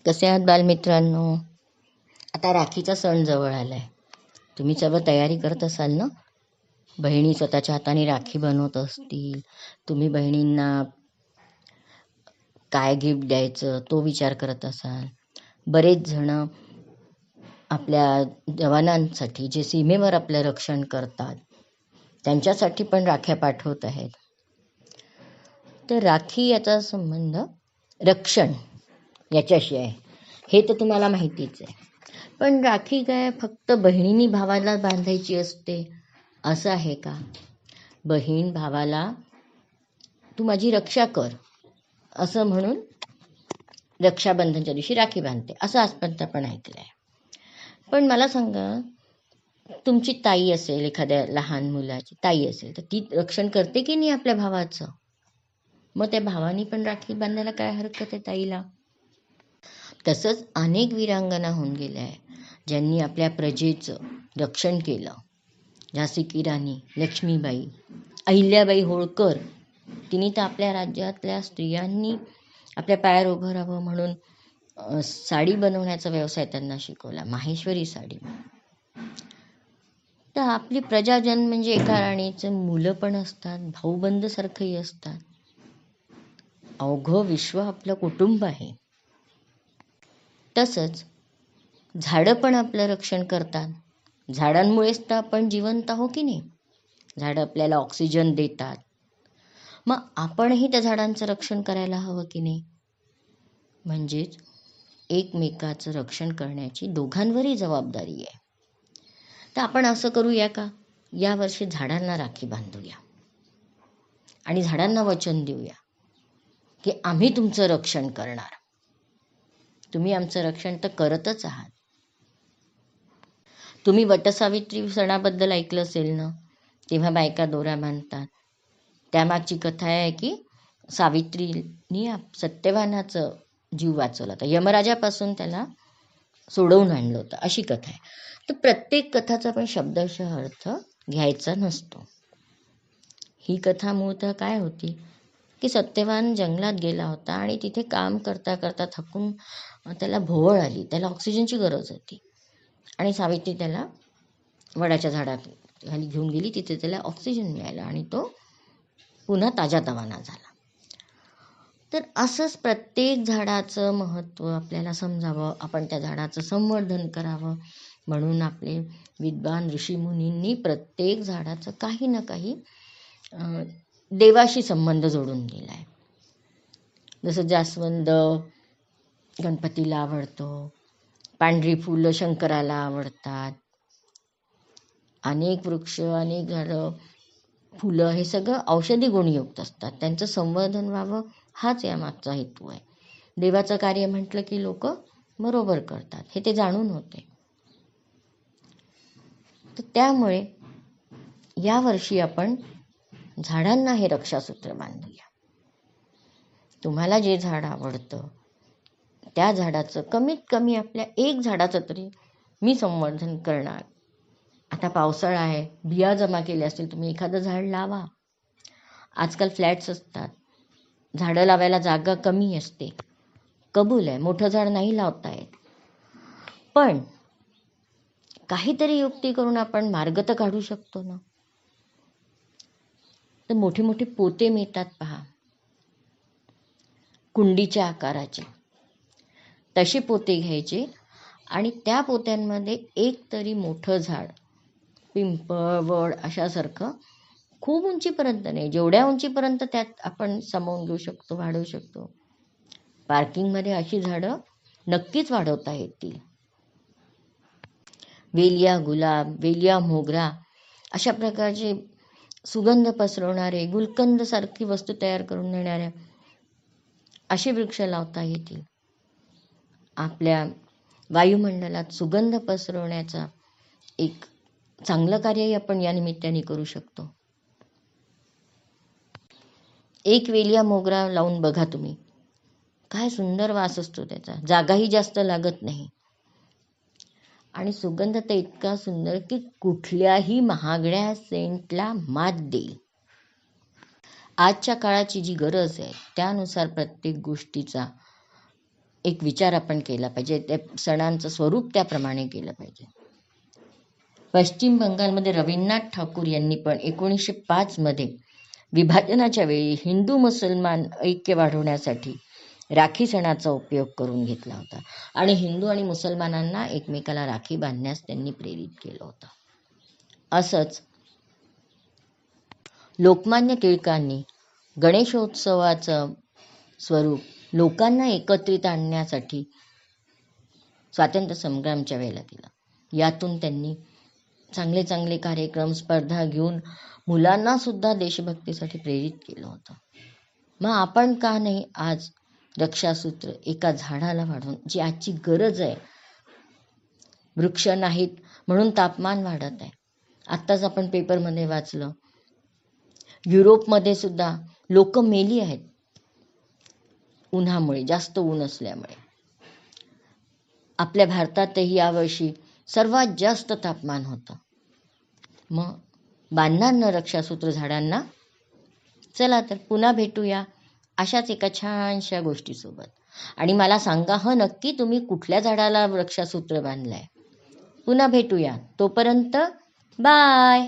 कसे आहात बालमित्रांनो? आता राखीचा सण जवळ आलाय. तुम्ही सर्व तयारी करत असाल ना? बहिणी स्वतःच्या हाताने राखी बनवत असतील. तुम्ही बहिणींना काय गिफ्ट द्यायचं तो विचार करत असाल. बरेच जण आपल्या जवानांसाठी जे सीमेवर आपलं रक्षण करतात त्यांच्यासाठी पण राख्या पाठवत आहेत. तर राखी याचा संबंध रक्षण याच्याशी आहे हे तर तुम्हाला माहितीच आहे. पण राखी काय फक्त बहिणींनी भावाला बांधायची असते असं आहे का? बहीण भावाला तू माझी रक्षा कर असं म्हणून रक्षाबंधनच्या दिवशी राखी बांधते असं आजपर्यंत आपण ऐकलं आहे. पण मला सांगा, तुमची ताई असेल, एखाद्या लहान मुलाची ताई असेल, तर ती रक्षण करते की नाही आपल्या भावाचं? मग त्या भावानी पण राखी बांधायला काय हरकत आहे ताईला? तसंच अनेक वीरांगना होऊन गेल्या आहे ज्यांनी आपल्या प्रजेचं रक्षण केलं. झाशी की राणी लक्ष्मीबाई, अहिल्याबाई होळकर, तिने तर आपल्या राज्यातल्या स्त्रियांनी आपल्या पायावर उभं राहावं म्हणून साडी बनवण्याचा व्यवसाय त्यांना शिकवला, माहेश्वरी साडी. तर आपली प्रजाजन म्हणजे एका राणीचे मुलं पण असतात, भाऊबंद सारखंही असतात. अवघं विश्व आपलं कुटुंब आहे. तसंच झाडं पण आपलं रक्षण करतात. झाडांमुळेच तर आपण जिवंत आहो की नाही? झाडं आपल्याला ऑक्सिजन देतात. मग आपणही त्या झाडांचं रक्षण करायला हवं की नाही? म्हणजेच एकमेकाचं रक्षण करण्याची दोघांवरही जबाबदारी आहे. तर आपण असं करूया का, यावर्षी झाडांना राखी बांधूया आणि झाडांना वचन देऊया की आम्ही तुमचं रक्षण करणार. तुम्ही आमचं रक्षण तर करतच आहात. तुम्ही वटसावित्री सणाबद्दल ऐकलं असेल ना? तेव्हा बायका दोरा बांधतात. त्यामागची कथा आहे की सावित्रीनी सत्यवानाचं जीव वाचवला होता, यमराजापासून त्याला सोडवून आणलं होतं, अशी कथा आहे. तर प्रत्येक कथाचा पण शब्दशः अर्थ घ्यायचा नसतो. ही कथा मूळतः काय होती की सत्यवान जंगलात गेला होता आणि तिथे काम करता करता थकून त्याला भोवळ आली, त्याला ऑक्सिजनची गरज होती आणि सावित्री त्याला वडाच्या झाडात खाली घेऊन गेली. तिथे त्याला ऑक्सिजन मिळाला आणि तो पुन्हा ताजातवाना झाला. तर असंच प्रत्येक झाडाचं महत्त्व आपल्याला समजावं, आपण त्या झाडाचं संवर्धन करावं म्हणून आपले विद्वान ऋषीमुनींनी प्रत्येक झाडाचं काही ना काही देवाशी संबंध जोडून दिला आहे. जसं जास्वंद गणपतीला आवडतो, पांढरी फुलं शंकराला आवडतात, अनेक वृक्ष, अनेक झाडं, फुलं हे सगळं औषधी गुणयुक्त असतात. त्यांचं संवर्धन व्हावं हाच यामागचा हेतू आहे. देवाचं कार्य म्हटलं की लोक बरोबर करतात, हे ते जाणून होते. तर त्यामुळे यावर्षी आपण झाडांना हे रक्षासूत्र बांधूया. तुम्हाला जे झाड आवडतं त्या झाडाचं कमीत कमी आपल्या एक झाडाचं तरी मी संवर्धन करणार. आता पावसाळा आहे, बिया जमा केल्या असतील, तुम्ही एखादं झाड लावा. आजकाल फ्लॅट्स असतात, झाडं लावायला जागा कमी असते, कबूल आहे, मोठं झाड नाही लावता येत, पण काहीतरी युक्ती करून आपण मार्ग तर काढू शकतो ना. तर मोठे मोठे पोते मिळतात पहा, कुंडीच्या आकाराचे, तसे पोते घ्यायचे आणि त्या पोत्यांमध्ये एक तरी मोठं झाड, पिंपळ, वड अशासारखं खूप उंचीपर्यंत नाही, जेवढ्या उंचीपर्यंत त्यात आपण सामावून घेऊ शकतो, वाढवू शकतो. पार्किंगमध्ये अशी झाडं नक्कीच वाढवता येतील. वेलिया गुलाब, वेलिया मोगरा अशा प्रकारचे सुगंध पसरवणारे, गुलकंद सारखी वस्तू तयार करून देणाऱ्या असे वृक्ष लावता येतील. आपल्या वायुमंडलात सुगंध पसरवण्याचा एक चांगलं कार्यही आपण या निमित्ताने करू शकतो. एक वेलिया मोगरा लावून बघा तुम्ही, काय सुंदर वास असतो त्याचा, जागाही जास्त लागत नाही आणि सुगंध तर इतका सुंदर की कुठल्याही महागड्या सेंटला मात देईल. आजच्या काळाची जी गरज आहे त्यानुसार प्रत्येक गोष्टीचा एक विचार आपण केला पाहिजे. त्या सणांचं स्वरूप त्याप्रमाणे केलं पाहिजे. पश्चिम बंगालमध्ये रवींद्रनाथ ठाकूर यांनी पण 1905 मध्ये विभाजनाच्या वेळी हिंदू मुसलमान ऐक्य वाढवण्यासाठी राखी सणाचा उपयोग करून घेतला होता आणि हिंदू आणि मुसलमानांना एकमेकाला राखी बांधण्यास त्यांनी प्रेरित केलं होतं. असंच लोकमान्य टिळकांनी गणेशोत्सवाचं स्वरूप लोकांना एकत्रित आणण्यासाठी स्वातंत्र्य संग्रामच्या वेळेला केलं. यातून त्यांनी चांगले चांगले कार्यक्रम स्पर्धा घेऊन मुलांना सुद्धा देशभक्तीसाठी प्रेरित केलं होतं. मग आपण का नाही आज रक्षासूत्र एका झाडाला वाढवून, जी आजची गरज आहे. वृक्ष नाहीत म्हणून तापमान वाढत आहे. आत्ताच आपण पेपरमध्ये वाचलं, युरोपमध्ये सुद्धा लोक मेली आहेत उन्हामुळे, जास्त ऊन असल्यामुळे. आपल्या भारतातही यावर्षी सर्वात जास्त तापमान होतं. मग बांधणार न रक्षासूत्र झाडांना? चला तर पुन्हा भेटूया अशाच एका छानशा गोष्टीसोबत. आणि मला सांगा नक्की तुम्ही कुठल्या झाडाला रक्षासूत्र बांधलंय. पुन्हा भेटूया. तोपर्यंत बाय.